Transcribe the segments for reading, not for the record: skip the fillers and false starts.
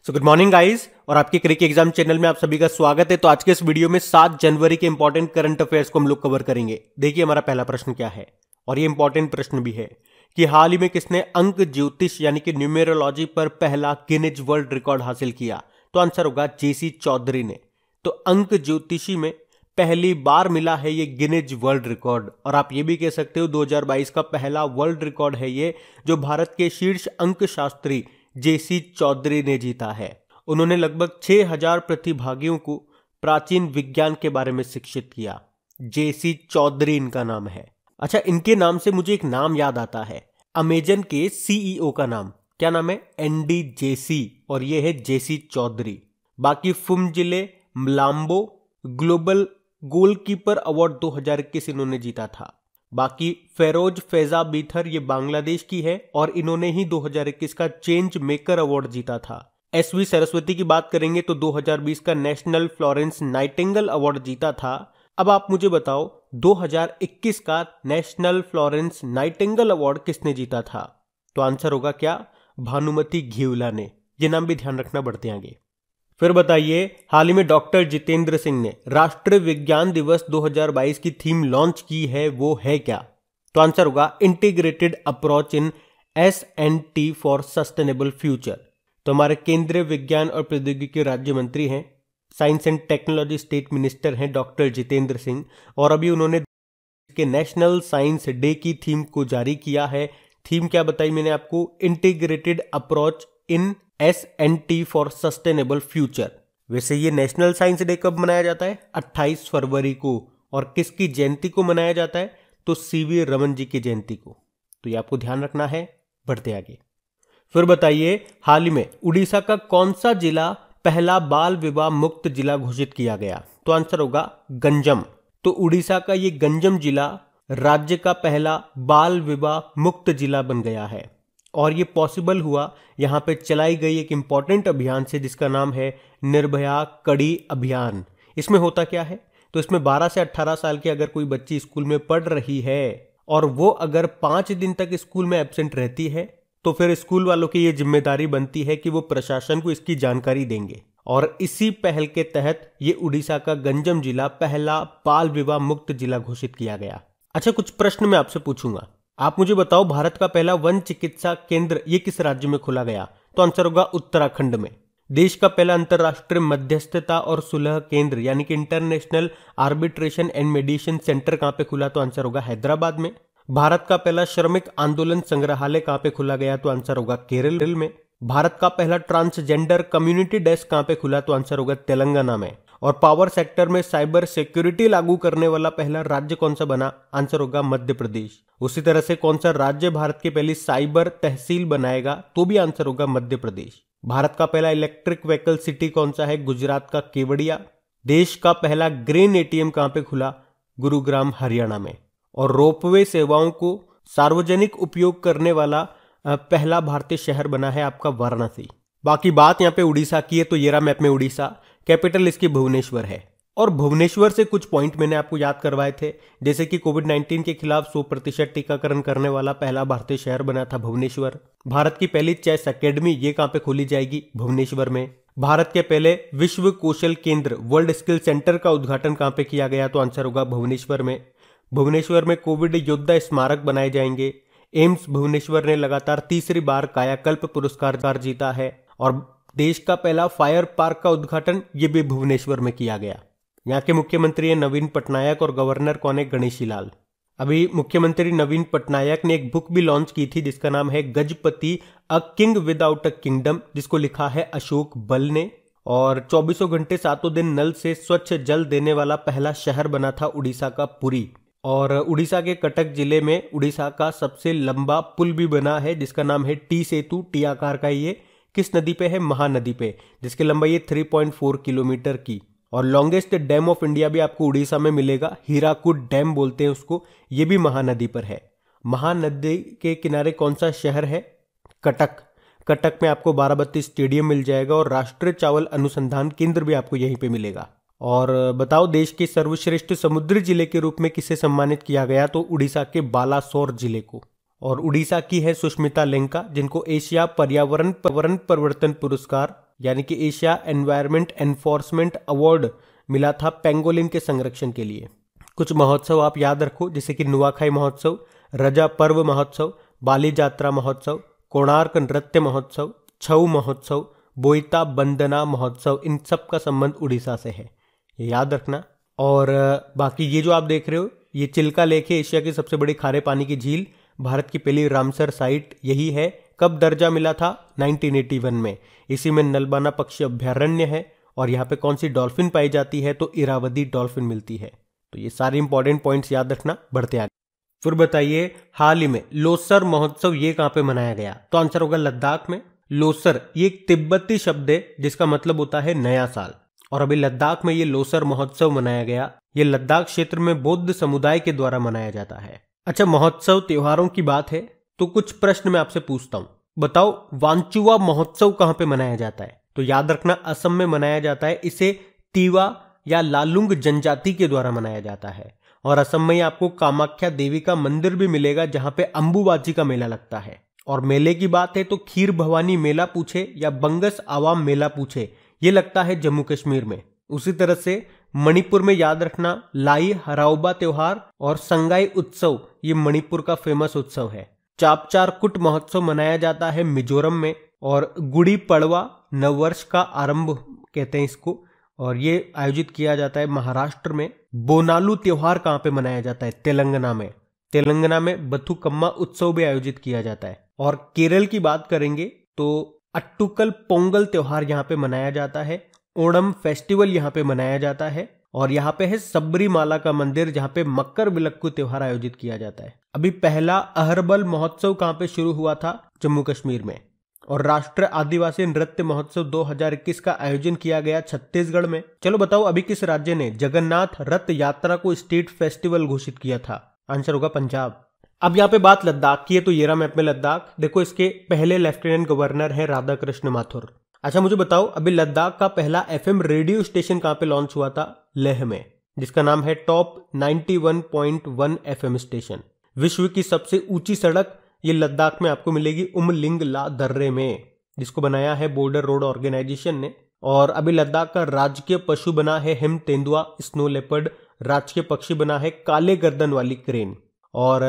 So good morning guys, और आपके क्रिक exam channel में आप सभी का स्वागत है। तो आज के इस वीडियो में 7 जनवरी के इंपॉर्टेंट करंट अफेयर्स को हम लोग कवर करेंगे। देखिए हमारा पहला प्रश्न क्या है, और ये इंपॉर्टेंट प्रश्न भी है कि हाल ही में किसने अंक ज्योतिष यानी कि न्यूमेरोलॉजी पर पहला गिनीज वर्ल्ड रिकॉर्ड हासिल किया। तो आंसर होगा जेसी चौधरी ने। तो अंक ज्योतिषी में पहली बार मिला है ये गिनीज वर्ल्ड रिकॉर्ड, और आप ये भी कह सकते हो 2022 का पहला वर्ल्ड रिकॉर्ड है ये, जो भारत के शीर्ष अंक शास्त्री जेसी चौधरी ने जीता है। उन्होंने लगभग 6000 प्रतिभागियों को प्राचीन विज्ञान के बारे में शिक्षित किया। जेसी चौधरी इनका नाम है। अच्छा, इनके नाम से मुझे एक नाम याद आता है, अमेजन के सीईओ का नाम। क्या नाम है? एनडी जेसी, और ये है जेसी चौधरी। बाकी फुमजिले मलाम्बो ग्लोबल गोलकीपर अवार्ड 2021 इन्होंने जीता था। बाकी फेरोज फैजा बीथर ये बांग्लादेश की है, और इन्होंने ही 2021 का चेंज मेकर अवार्ड जीता था। एसवी सरस्वती की बात करेंगे तो 2020 का नेशनल फ्लोरेंस नाइटिंगेल अवार्ड जीता था। अब आप मुझे बताओ 2021 का नेशनल फ्लोरेंस नाइटिंगेल अवार्ड किसने जीता था? तो आंसर होगा क्या? भानुमति घिवला ने। ये नाम भी ध्यान रखना बढ़ते आगे। फिर बताइए, हाल ही में डॉक्टर जितेंद्र सिंह ने राष्ट्रीय विज्ञान दिवस 2022 की थीम लॉन्च की है, वो है क्या? तो आंसर होगा integrated approach in S&T for sustainable future. तो हमारे केंद्रीय विज्ञान और प्रौद्योगिकी राज्य मंत्री हैं, science and technology state minister हैं डॉक्टर जितेंद्र सिंह, और अभी उन्होंने के नेशनल साइंस डे की थीम को जारी किया है। थीम क्या बताई मैंने आपको? Integrated approach in S&T for sustainable future. वैसे ये नेशनल साइंस डे कब मनाया जाता है? 28 फरवरी को। और किसकी जयंती को मनाया जाता है? तो सीवी रमन जी की जयंती को। तो ये आपको ध्यान रखना है। बढ़ते आगे। फिर बताइए, हाल ही में उड़ीसा का कौन सा जिला पहला बाल विवाह मुक्त जिला घोषित किया गया? तो आंसर होगा गंजम। तो उड़ीसा का ये गंजम जिला राज्य का पहला बाल विवाह मुक्त जिला बन गया है, और ये पॉसिबल हुआ यहाँ पे चलाई गई एक इंपॉर्टेंट अभियान से, जिसका नाम है निर्भया कड़ी अभियान। इसमें होता क्या है? तो इसमें 12 से 18 साल की अगर कोई बच्ची स्कूल में पढ़ रही है और वो अगर 5 दिन तक स्कूल में एब्सेंट रहती है, तो फिर स्कूल वालों की ये जिम्मेदारी बनती है कि वो प्रशासन को इसकी जानकारी देंगे। और इसी पहल के तहत ये उड़ीसा का गंजम जिला पहला बाल विवाह मुक्त जिला घोषित किया गया। अच्छा, कुछ प्रश्न मैं आपसे पूछूंगा, आप मुझे बताओ भारत का पहला वन चिकित्सा केंद्र ये किस राज्य में खोला गया? तो आंसर होगा उत्तराखंड में। देश का पहला अंतर्राष्ट्रीय मध्यस्थता और सुलह केंद्र यानी कि international arbitration and mediation centre कहां पे खुला? तो आंसर होगा हैदराबाद में। भारत का पहला श्रमिक आंदोलन संग्रहालय कहां पे खुला गया? तो आंसर होगा केरल में। भारत का पहला ट्रांसजेंडर कम्युनिटी डेस्क कहां पे खुला? तो आंसर होगा तेलंगाना में। और पावर सेक्टर में साइबर सिक्योरिटी लागू करने वाला पहला राज्य कौन सा बना? आंसर होगा मध्य प्रदेश। उसी तरह से कौन सा राज्य भारत की पहली साइबर तहसील बनाएगा? तो भी आंसर होगा मध्य प्रदेश। भारत का पहला इलेक्ट्रिक व्हीकल सिटी कौन सा है? गुजरात का केवड़िया। देश का पहला ग्रेन एटीएम कहां पे खुला? गुरुग्राम हरियाणा में। और रोपवे सेवाओं को सार्वजनिक उपयोग करने वाला पहला भारतीय शहर बना है आपका वाराणसी। बाकी बात यहाँ पे उड़ीसा की है, तो ये रहा मैप में उड़ीसा। कैपिटल इसकी भुवनेश्वर है, और भुवनेश्वर से कुछ पॉइंट मैंने आपको याद करवाए थे, जैसे कि कोविड-19 के खिलाफ 100% टीकाकरण करने वाला पहला भारतीय शहर बना था भुवनेश्वर। भारत की पहली चेस अकेडमी ये कहां पे खोली जाएगी? भुवनेश्वर में। भारत के पहले विश्व कौशल केंद्र वर्ल्ड स्किल सेंटर का उद्घाटन कहां पे किया गया? तो आंसर होगा भुवनेश्वर में। भुवनेश्वर में कोविड योद्धा स्मारक बनाए जाएंगे। एम्स भुवनेश्वर ने लगातार तीसरी बार कायाकल्प पुरस्कार जीता है, और देश का पहला फायर पार्क का उद्घाटन ये भी भुवनेश्वर में किया गया। यहाँ के मुख्यमंत्री हैं नवीन पटनायक, और गवर्नर कौन है? गणेशी लाल। अभी मुख्यमंत्री नवीन पटनायक ने एक बुक भी लॉन्च की थी जिसका नाम है Gajapati a king without a kingdom, जिसको लिखा है अशोक बल ने। और 24 घंटे 7 दिन नल से स्वच्छ जल देने वाला पहला शहर बना था उड़ीसा का पुरी। और उड़ीसा के कटक जिले में उड़ीसा का सबसे लंबा पुल भी बना है जिसका नाम है टी सेतु। टी आकार का ये किस नदी पे है? महानदी पे, जिसकी लंबाई है 3.4 किलोमीटर की। और लॉन्गेस्ट डैम ऑफ इंडिया भी आपको उड़ीसा में मिलेगा, हीराकुड डैम बोलते हैं उसको, ये भी महानदी पर है। महानदी के किनारे कौन सा शहर है? कटक। कटक में आपको बाराबत्ती स्टेडियम मिल जाएगा, और राष्ट्रीय चावल अनुसंधान केंद्र भी आपको यहीं पे मिलेगा। और बताओ देश के सर्वश्रेष्ठ समुद्री जिले के रूप में किसे सम्मानित किया गया? तो उड़ीसा के बालासोर जिले को। और उड़ीसा की है सुष्मिता लेंका, जिनको एशिया पर्यावरण परिवर्तन पुरस्कार यानी कि एशिया एनवायरनमेंट एनफोर्समेंट अवार्ड मिला था पेंगोलिन के संरक्षण के लिए। कुछ महोत्सव आप याद रखो, जैसे कि नुआखाई महोत्सव, रजा पर्व महोत्सव, बाली जात्रा महोत्सव, कोणार्क नृत्य महोत्सव, छऊ महोत्सव, बोईता बंदना महोत्सव, इन सब का संबंध उड़ीसा से है, ये याद रखना। और बाकी ये जो आप देख रहे हो ये चिल्का लेक है, एशिया की सबसे बड़ी खारे पानी की झील, भारत की पहली रामसर साइट यही है। कब दर्जा मिला था? 1981 में। इसी में नलबाना पक्षी अभ्यारण्य है और यहाँ पे कौन सी डॉल्फिन पाई जाती है? तो इरावदी डॉल्फिन मिलती है। तो ये सारे इंपॉर्टेंट पॉइंट्स याद रखना, बढ़ते आगे। फिर बताइए हाल ही में लोसर महोत्सव ये कहाँ पे मनाया गया? तो आंसर होगा लद्दाख में। लोसर ये एक तिब्बती शब्द है जिसका मतलब होता है नया साल, और अभी लद्दाख में ये लोसर महोत्सव मनाया गया। ये लद्दाख क्षेत्र में बौद्ध समुदाय के द्वारा मनाया जाता है। अच्छा, महोत्सव त्योहारों की बात है तो कुछ प्रश्न मैं आपसे पूछता हूँ। बताओ वांचुआ महोत्सव कहाँ पे मनाया जाता है? तो याद रखना असम में मनाया जाता है। इसे तीवा या लालुंग जनजाति के द्वारा मनाया जाता है। और असम में आपको कामाख्या देवी का मंदिर भी मिलेगा जहां पे अंबुबाची का मेला लगता है। और मेले की बात है तो खीर भवानी मेला पूछे या बंगस आवाम मेला पूछे, ये लगता है जम्मू कश्मीर में। उसी तरह से मणिपुर में याद रखना लाई हराओबा त्योहार और संगाई उत्सव, ये मणिपुर का फेमस उत्सव है। चापचार कुट महोत्सव मनाया जाता है मिजोरम में। और गुड़ी पड़वा नववर्ष का आरंभ कहते हैं इसको, और ये आयोजित किया जाता है महाराष्ट्र में। बोनालू त्योहार कहाँ पे मनाया जाता है? तेलंगाना में। तेलंगाना में बथुकम्मा उत्सव भी आयोजित किया जाता है। और केरल की बात करेंगे तो अट्टुकल पोंगल त्योहार यहाँ पे मनाया जाता है। ओणम फेस्टिवल यहाँ पे मनाया जाता है। और यहाँ पे है सबरीमाला का मंदिर जहाँ पे मकर विलक्कू त्योहार आयोजित किया जाता है। अभी पहला अहरबल महोत्सव कहाँ पे शुरू हुआ था? जम्मू कश्मीर में। और राष्ट्रीय आदिवासी नृत्य महोत्सव 2021 का आयोजन किया गया छत्तीसगढ़ में। चलो बताओ अभी किस राज्य ने जगन्नाथ रथ यात्रा को स्टेट फेस्टिवल घोषित किया था? आंसर होगा पंजाब। अब यहाँ पे बात लद्दाख की है तो ये रहा मैप में लद्दाख। देखो इसके पहले लेफ्टिनेंट गवर्नर है राधा कृष्ण माथुर। अच्छा मुझे बताओ अभी लद्दाख का पहला एफएम रेडियो स्टेशन कहाँ पे लॉन्च हुआ था? लेह में, जिसका नाम है टॉप 91.1 एफएम स्टेशन। विश्व की सबसे ऊंची सड़क ये लद्दाख में आपको मिलेगी उमलिंग ला दर्रे में, जिसको बनाया है बॉर्डर रोड ऑर्गेनाइजेशन ने। और अभी लद्दाख का राजकीय पशु बना है हिम तेंदुआ स्नो लेपर्ड। राजकीय पक्षी बना है काले गर्दन वाली क्रेन। और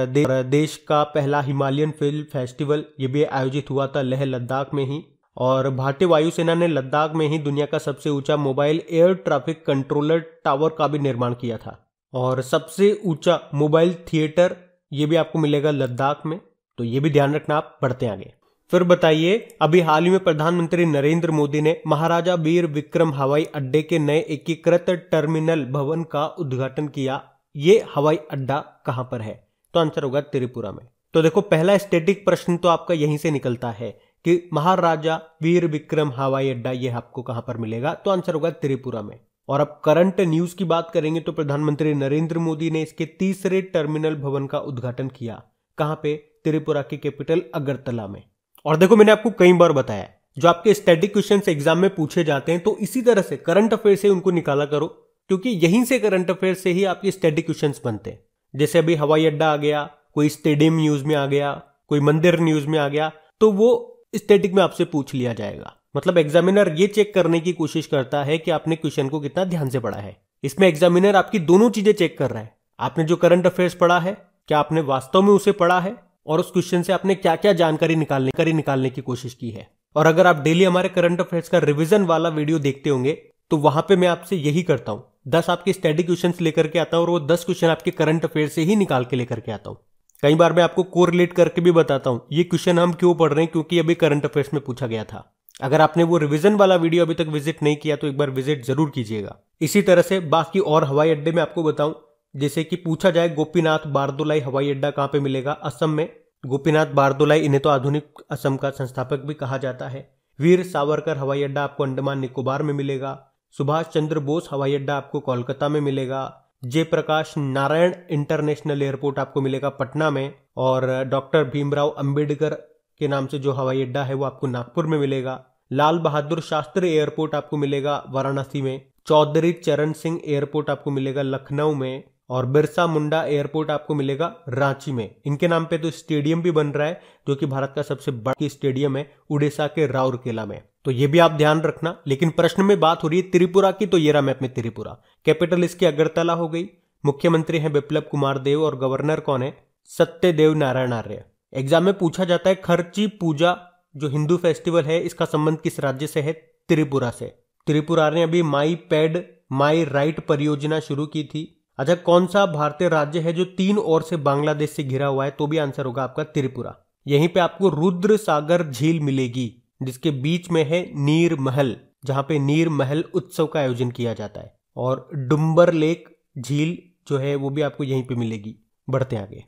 देश का पहला हिमालयन फिल्म फेस्टिवल ये भी आयोजित हुआ था लेह लद्दाख में ही। और भारतीय वायुसेना ने लद्दाख में ही दुनिया का सबसे ऊंचा mobile air traffic controller tower का भी निर्माण किया था। और सबसे ऊंचा मोबाइल थिएटर ये भी आपको मिलेगा लद्दाख में, तो ये भी ध्यान रखना आप। बढ़ते आगे। फिर बताइए अभी हाल ही में प्रधानमंत्री नरेंद्र मोदी ने महाराजा वीर विक्रम हवाई अड्डे के नए एकीकृत टर्मिनल भवन का उद्घाटन किया। ये हवाई अड्डा कहां पर है? तो आंसर होगा त्रिपुरा में। तो देखो पहला स्टैटिक प्रश्न तो आपका यहीं से निकलता है कि महाराजा वीर विक्रम हवाई अड्डा ये आपको कहां पर मिलेगा? तो आंसर होगा त्रिपुरा में। और अब करंट न्यूज की बात करेंगे तो प्रधानमंत्री नरेंद्र मोदी ने इसके तीसरे टर्मिनल भवन का उद्घाटन किया। कहां पे? त्रिपुरा की कैपिटल अगरतला में। और देखो मैंने आपको कई बार बताया जो आपके स्टैटिक क्वेश्चंस एग्जाम में पूछे जाते हैं तो इसी तरह से करंट अफेयर से उनको निकाला करो, क्योंकि यहीं से करंट अफेयर से ही आपके स्टैटिक क्वेश्चंस बनते हैं। जैसे अभी हवाई अड्डा आ गया, कोई स्टेडियम न्यूज में आ गया, कोई मंदिर न्यूज में आ गया, तो वो स्टैटिक में आपसे पूछ लिया जाएगा। मतलब एग्जामिनर ये चेक करने की कोशिश करता है कि आपने क्वेश्चन को कितना ध्यान से पढ़ा है। इसमें एग्जामिनर आपकी दोनों चीजें चेक कर रहा है। आपने जो करंट अफेयर्स पढ़ा है क्या आपने वास्तव में उसे पढ़ा है, और उस क्वेश्चन से आपने क्या क्या जानकारी निकालने की कोशिश की है। और अगर आप डेली हमारे करंट अफेयर्स का रिवीजन वाला वीडियो देखते होंगे तो वहां पे मैं आपसे यही करता हूं, 10 आपके स्टैटिक क्वेश्चंस लेकर के आता हूं और वो 10 क्वेश्चन आपके करंट अफेयर से ही निकाल के लेकर के आता हूं। कई बार मैं आपको कोरिलेट करके भी बताता हूं ये क्वेश्चन हम क्यों पढ़ रहे हैं, क्योंकि अभी करंट अफेयर्स में पूछा गया था। अगर आपने वो रिवीजन वाला वीडियो अभी तक विजिट नहीं किया तो एक बार विजिट जरूर कीजिएगा। इसी तरह से बाकी और हवाई अड्डे में आपको बताऊं, जैसे कि पूछा जाए गोपीनाथ बारदोलाई हवाई अड्डा कहां पे मिलेगा? असम में। गोपीनाथ बारदोलाई इन्हें तो आधुनिक असम का संस्थापक भी कहा जाता है। वीर सावरकर हवाई अड्डा आपको अंडमान निकोबार में मिलेगा। सुभाष चंद्र बोस हवाई अड्डा आपको कोलकाता में मिलेगा। जयप्रकाश नारायण इंटरनेशनल एयरपोर्ट आपको मिलेगा पटना में। और डॉक्टर भीमराव अंबेडकर के नाम से जो हवाई अड्डा है वो आपको नागपुर में मिलेगा। लाल बहादुर शास्त्री एयरपोर्ट आपको मिलेगा वाराणसी में। चौधरी चरण सिंह एयरपोर्ट आपको मिलेगा लखनऊ में। और बिरसा मुंडा एयरपोर्ट आपको मिलेगा रांची में। इनके नाम पे तो स्टेडियम भी बन रहा है जो कि भारत का सबसे बड़ा स्टेडियम है उड़ीसा के राउरकेला में। तो ये भी आप ध्यान रखना। लेकिन प्रश्न में बात हो रही है त्रिपुरा की, तो ये रहा मैप में त्रिपुरा। कैपिटल इसकी अगरतला हो गई। मुख्यमंत्री हैं बिप्लब कुमार देव और गवर्नर कौन है? सत्यदेव नारायण आर्य। एग्जाम में पूछा जाता है खर्ची पूजा जो हिंदू फेस्टिवल है, इसका संबंध किस राज्य से है? त्रिपुरा से। त्रिपुरा ने अभी माई पैड माई राइट परियोजना शुरू की थी। अच्छा, कौन सा भारतीय राज्य है जो 3 ओर से बांग्लादेश से घिरा हुआ है? तो भी आंसर होगा आपका त्रिपुरा। यहीं पे आपको रुद्र सागर झील मिलेगी जिसके बीच में है नीर महल, जहां पे नीर महल उत्सव का आयोजन किया जाता है। और डुम्बर लेक झील जो है वो भी आपको यहीं पे मिलेगी। बढ़ते आगे।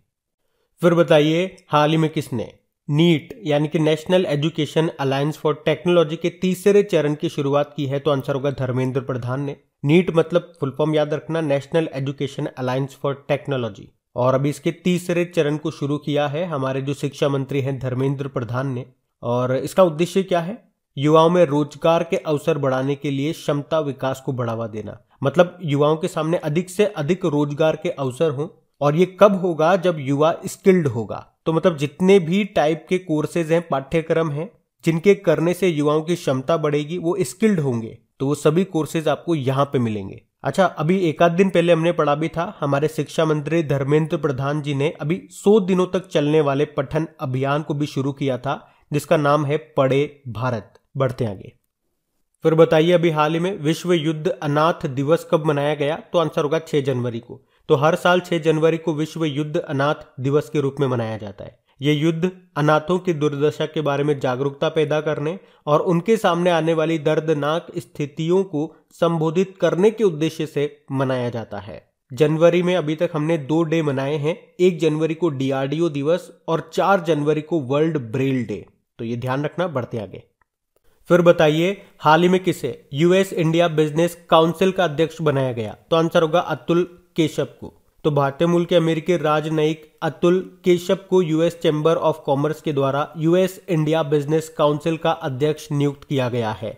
फिर बताइए हाल ही में किसने नीट यानी कि national education alliance for technology के तीसरे चरण की शुरुआत की है? तो आंसर होगा धर्मेंद्र प्रधान ने। नीट मतलब फुल फॉर्म याद रखना, national education alliance for technology. और अभी इसके तीसरे चरण को शुरू किया है हमारे जो शिक्षा मंत्री हैं धर्मेंद्र प्रधान ने। और इसका उद्देश्य क्या है? युवाओं में रोजगार के अवसर बढ़ाने के लिए क्षमता विकास को बढ़ावा देना। मतलब युवाओं के सामने अधिक से अधिक रोजगार के अवसर हों। और ये कब होगा? जब युवा स्किल्ड होगा। तो मतलब जितने भी टाइप के कोर्सेज हैं, पाठ्यक्रम हैं, जिनके करने से युवाओं की क्षमता बढ़ेगी, वो स्किल्ड होंगे, तो वो सभी कोर्सेज आपको यहाँ पे मिलेंगे। अच्छा, अभी एक आध दिन पहले हमने पढ़ा भी था, हमारे शिक्षा मंत्री धर्मेंद्र प्रधान जी ने अभी 100 दिनों तक चलने वाले पठन अभियान को भी शुरू किया था जिसका नाम है पढ़े भारत। बढ़ते आगे। फिर बताइए अभी हाल ही में विश्व युद्ध अनाथ दिवस कब मनाया गया? तो आंसर होगा 6 जनवरी को। तो हर साल 6 जनवरी को विश्व युद्ध अनाथ दिवस के रूप में मनाया जाता है। ये युद्ध अनाथों की दुर्दशा के बारे में जागरूकता पैदा करने और उनके सामने आने वाली दर्दनाक स्थितियों को संबोधित करने के उद्देश्य से मनाया जाता है। जनवरी में अभी तक हमने 2 डे मनाए हैं। 1 जनवरी को डीआरडीओ दिवस और 4 जनवरी को वर्ल्ड ब्रेल डे। तो ये ध्यान रखना। बढ़ते आगे। फिर बताइए हाल ही में किसे यूएस इंडिया बिजनेस काउंसिल का अध्यक्ष बनाया गया? तो आंसर होगा अतुल केशव को। तो भारतीय मूल के अमेरिकी राजनयिक अतुल केशव को यूएस चैम्बर ऑफ कॉमर्स के द्वारा यूएस इंडिया बिजनेस काउंसिल का अध्यक्ष नियुक्त किया गया है।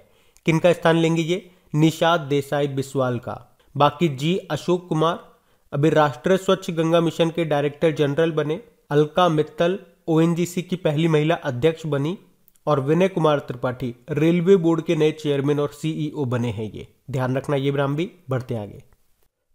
किनका स्थान लेंगे ये? निषाद देसाई बिस्वाल का। बाकी जी अशोक कुमार अभी राष्ट्रीय स्वच्छ गंगा मिशन के डायरेक्टर जनरल बने। अलका मित्तल ओएनजीसी की पहली महिला अध्यक्ष बनी। और विनय कुमार त्रिपाठी रेलवे बोर्ड के नए चेयरमैन और सीईओ बने हैं। ये ध्यान रखना ये नाम भी। बढ़ते आगे।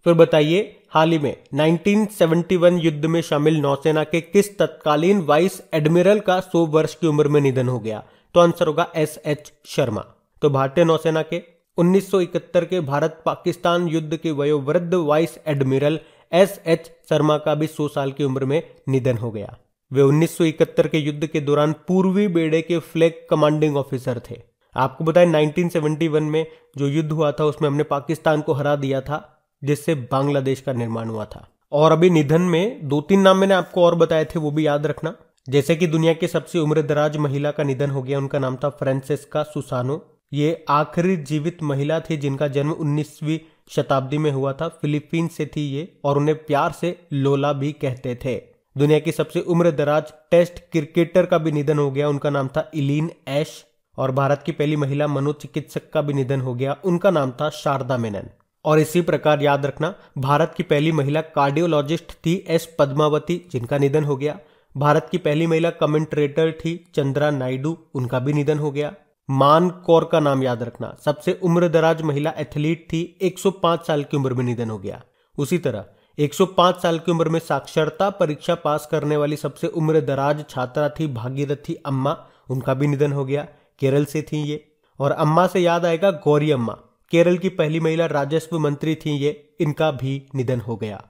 फिर बताइए हाल ही में 1971 युद्ध में शामिल नौसेना के किस तत्कालीन वाइस एडमिरल का 100 वर्ष की उम्र में निधन हो गया? तो आंसर होगा एसएच शर्मा। तो भारतीय नौसेना के 1971 के भारत पाकिस्तान युद्ध के वयोवृद्ध वाइस एडमिरल एसएच शर्मा का भी 100 साल की उम्र में निधन हो गया। वे 1971 के युद्ध के दौरान पूर्वी बेड़े के फ्लैग कमांडिंग ऑफिसर थे। आपको बताएं 1971 में जो युद्ध हुआ था उसमें हमने पाकिस्तान को हरा दिया था जिससे बांग्लादेश का निर्माण हुआ था। और अभी निधन में 2-3 नाम मैंने आपको और बताए थे, वो भी याद रखना। जैसे कि दुनिया की सबसे उम्रदराज महिला का निधन हो गया, उनका नाम था फ्रांसेस्का सुसानो। ये आखिरी जीवित महिला थी जिनका जन्म 19वीं शताब्दी में हुआ था। फिलीपींस से थी ये और उन्हें प्यार से लोला भी कहते थे। दुनिया की सबसे उम्रदराज टेस्ट क्रिकेटर का भी निधन हो गया, उनका नाम था इलीन एश। और भारत की पहली महिला मनोचिकित्सक का भी निधन हो गया, उनका नाम था शारदा मेनन। और इसी प्रकार याद रखना भारत की पहली महिला कार्डियोलॉजिस्ट थी एस पद्मावती, जिनका निधन हो गया। भारत की पहली महिला कमेंट्रेटर थी चंद्रा नायडू, उनका भी निधन हो गया। मान कौर का नाम याद रखना, सबसे उम्रदराज महिला एथलीट थी, 105 साल की उम्र में निधन हो गया। उसी तरह 105 साल की उम्र में साक्षरता परीक्षा पास करने वाली सबसे उम्रदराज छात्रा थी भागीरथी अम्मा, उनका भी निधन हो गया। केरल से थी ये। और अम्मा से याद आएगा गौरी अम्मा, केरल की पहली महिला राजस्व मंत्री थी ये, इनका भी निधन हो गया।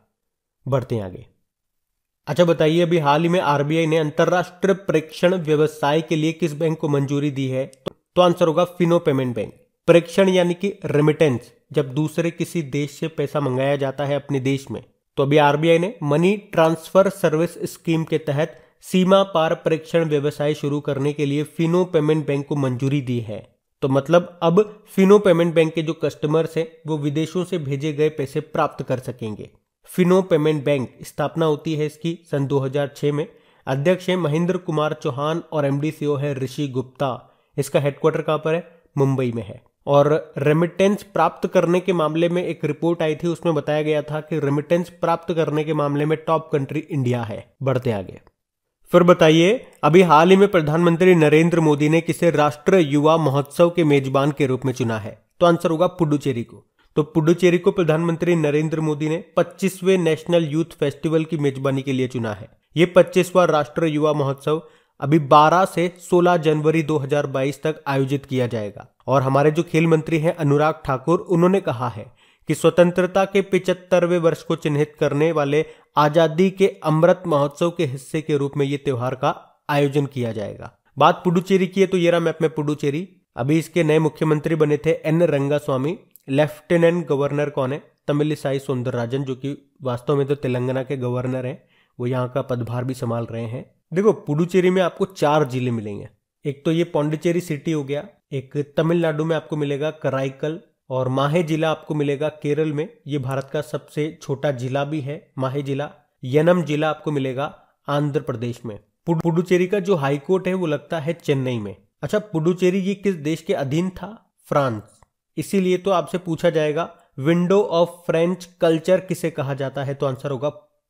बढ़ते हैं आगे। अच्छा बताइए अभी हाल ही में आरबीआई ने अंतरराष्ट्रीय प्रेषण व्यवसाय के लिए किस बैंक को मंजूरी दी है? तो आंसर होगा फिनो पेमेंट बैंक। प्रेषण यानी कि रेमिटेंस, जब दूसरे किसी देश से पैसा मंगाया जाता है अपने देश में, तो अभी आरबीआई ने मनी ट्रांसफर सर्विस स्कीम के तहत सीमा पार प्रेषण व्यवसाय शुरू करने के लिए फिनो पेमेंट बैंक को मंजूरी दी है। तो मतलब अब फिनो पेमेंट बैंक के जो कस्टमर्स हैं वो विदेशों से भेजे गए पैसे प्राप्त कर सकेंगे। फिनो पेमेंट बैंक स्थापना होती है इसकी सन 2006 में। अध्यक्ष है महेंद्र कुमार चौहान और एमडी सीईओ है ऋषि गुप्ता। इसका हेडक्वार्टर कहाँ पर है? मुंबई में है। और रेमिटेंस प्राप्त करने के मामले में एक रिपोर्ट आई थी, उसमें बताया गया था कि रेमिटेंस प्राप्त करने के मामले में टॉप कंट्री इंडिया है। बढ़ते आगे। फिर बताइए, अभी हाल ही में प्रधानमंत्री नरेंद्र मोदी ने किसे राष्ट्रीय युवा महोत्सव के मेजबान के रूप में चुना है? तो आंसर होगा पुडुचेरी को। तो पुडुचेरी को प्रधानमंत्री नरेंद्र मोदी ने 25वें नेशनल यूथ फेस्टिवल की मेजबानी के लिए चुना है। ये 25वां राष्ट्रीय युवा महोत्सव अभी 12 से 16 जनवरी 2022 तक आयोजित किया जाएगा। और हमारे जो खेल मंत्री हैं अनुराग ठाकुर, उन्होंने कहा है कि स्वतंत्रता के 75वें वर्ष को चिन्हित करने वाले आजादी के अमृत महोत्सव के हिस्से के रूप में ये त्योहार का आयोजन किया जाएगा। बात पुडुचेरी की है तो ये रहा मैप में पुडुचेरी। अभी इसके नए मुख्यमंत्री बने थे एन रंगास्वामी। लेफ्टिनेंट गवर्नर कौन है? तमिलिसाई सौंदरराजन, जो कि वास्तव में तो तेलंगाना के गवर्नर हैं। वो यहाँ का पदभार भी संभाल रहे हैं। देखो, पुडुचेरी में आपको 4 जिले मिलेंगे। एक तो ये पौंडीचेरी सिटी हो गया, एक तमिलनाडु में आपको मिलेगा कराईकल, और माहे जिला आपको मिलेगा केरल में। ये भारत का सबसे छोटा जिला भी है माहे जिला। यनम जिला आपको मिलेगा आंध्र प्रदेश में। पुडुचेरी का जो हाईकोर्ट है वो लगता है चेन्नई में। अच्छा, पुडुचेरी ये किस देश के अधीन था? फ्रांस। इसीलिए तो आपसे पूछा जाएगा विंडो ऑफ फ्रेंच कल्चर किसे कहा जाता है? तो आंसर होगा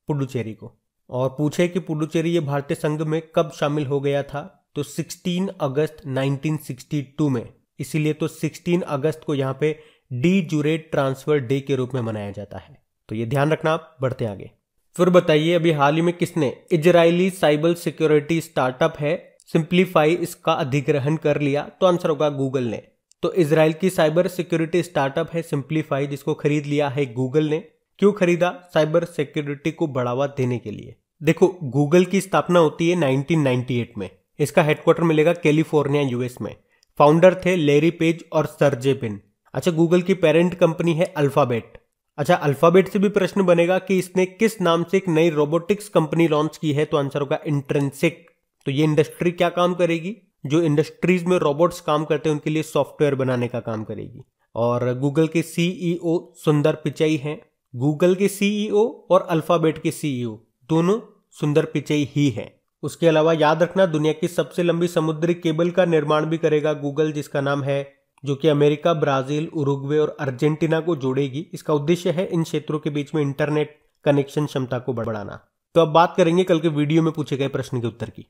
पुडुचेरी को। और पूछे कि पुडुचेरी ये भारतीय संघ में कब शामिल हो गया था? तो 16 अगस्त 1962 में। इसीलिए तो 16 अगस्त को यहाँ पे डी जुरे ट्रांसफर डे के रूप में मनाया जाता है। तो ये ध्यान रखना। आप बढ़ते आगे। फिर बताइए, अभी हाल ही में किसने इजरायली साइबर सिक्योरिटी स्टार्टअप है सिंप्लीफाई, इसका अधिग्रहण कर लिया? तो आंसर होगा गूगल ने। तो इजराइल की साइबर सिक्योरिटी स्टार्टअप है सिंप्लीफाई, जिसको खरीद लिया है गूगल ने। क्यों खरीदा? साइबर सिक्योरिटी को बढ़ावा देने के लिए। देखो, गूगल की स्थापना होती है 1998 में। इसका हेडक्वार्टर मिलेगा कैलिफोर्निया यूएस में। फाउंडर थे लैरी पेज और सर्जे ब्रिन। अच्छा, गूगल की पेरेंट कंपनी है अल्फाबेट। अच्छा, अल्फाबेट से भी प्रश्न बनेगा कि इसने किस नाम से एक नई रोबोटिक्स कंपनी लॉन्च की है? तो आंसर होगा इंट्रिंसिक। तो ये इंडस्ट्री क्या काम करेगी? जो इंडस्ट्रीज में रोबोट्स काम करते हैं उनके लिए सॉफ्टवेयर बनाने का काम करेगी। और गूगल के सीईओ सुंदर पिचाई हैं। गूगल के सीईओ और अल्फाबेट के सीईओ दोनों सुंदर पिचाई ही हैं। उसके अलावा याद रखना, दुनिया की सबसे लंबी समुद्री केबल का निर्माण भी करेगा गूगल, जिसका नाम है, जो कि अमेरिका, ब्राजील, उरुग्वे और अर्जेंटीना को जोड़ेगी। इसका उद्देश्य है इन क्षेत्रों के बीच में इंटरनेट कनेक्शन क्षमता को बढ़ाना। तो अब बात करेंगे कल के वीडियो में पूछे गए प्रश्न के उत्तर की।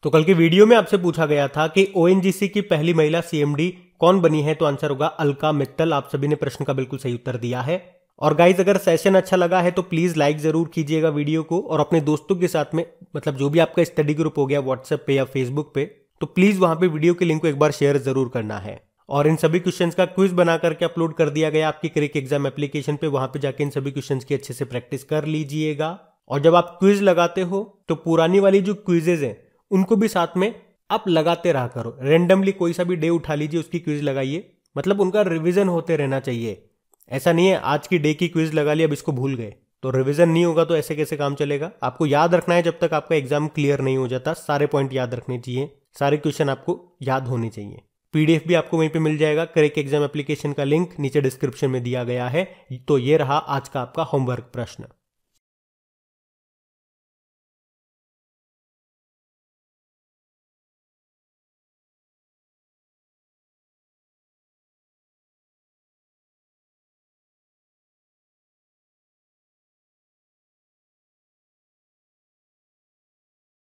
तो कल के वीडियो में आपसे पूछा गया था कि ओएनजीसी की पहली महिला सीएमडी कौन बनी है? तो आंसर होगा अलका मित्तल। आप सभी ने प्रश्न का बिल्कुल सही उत्तर दिया है। और गाइज, अगर सेशन अच्छा लगा है तो प्लीज लाइक जरूर कीजिएगा वीडियो को, और अपने दोस्तों के साथ में, मतलब जो भी आपका स्टडी ग्रुप हो गया व्हाट्सएप पे या फेसबुक पे, तो प्लीज वहां पे वीडियो के लिंक को एक बार शेयर जरूर करना है। और इन सभी क्वेश्चंस का क्विज बना करके अपलोड कर दिया गया आपकी क्रिक एग्जाम एप्लीकेशन पे। वहां पे जाके इन सभी क्वेश्चंस की अच्छे से प्रैक्टिस कर लीजिएगा। और जब आप क्विज लगाते हो तो पुरानी वाली जो क्विजेज हैं उनको भी साथ में आप लगाते रहा करो। रेंडमली कोई सा भी डे उठा लीजिए, उसकी क्विज लगाइए। मतलब उनका रिवीजन होते रहना चाहिए। ऐसा नहीं है आज की डे की क्विज लगा ली अब इसको भूल गए, तो रिवीजन नहीं होगा तो ऐसे कैसे काम चलेगा। आपको याद रखना है जब तक आपका एग्जाम क्लियर नहीं हो जाता। सारे पॉइंट याद रखने चाहिए, सारे क्वेश्चन आपको याद होने चाहिए। पीडीएफ भी आपको वहीं पे मिल जाएगा। क्रेक एग्जाम एप्लीकेशन का लिंक नीचे डिस्क्रिप्शन में दिया गया है। तो ये रहा आज का आपका होमवर्क प्रश्न।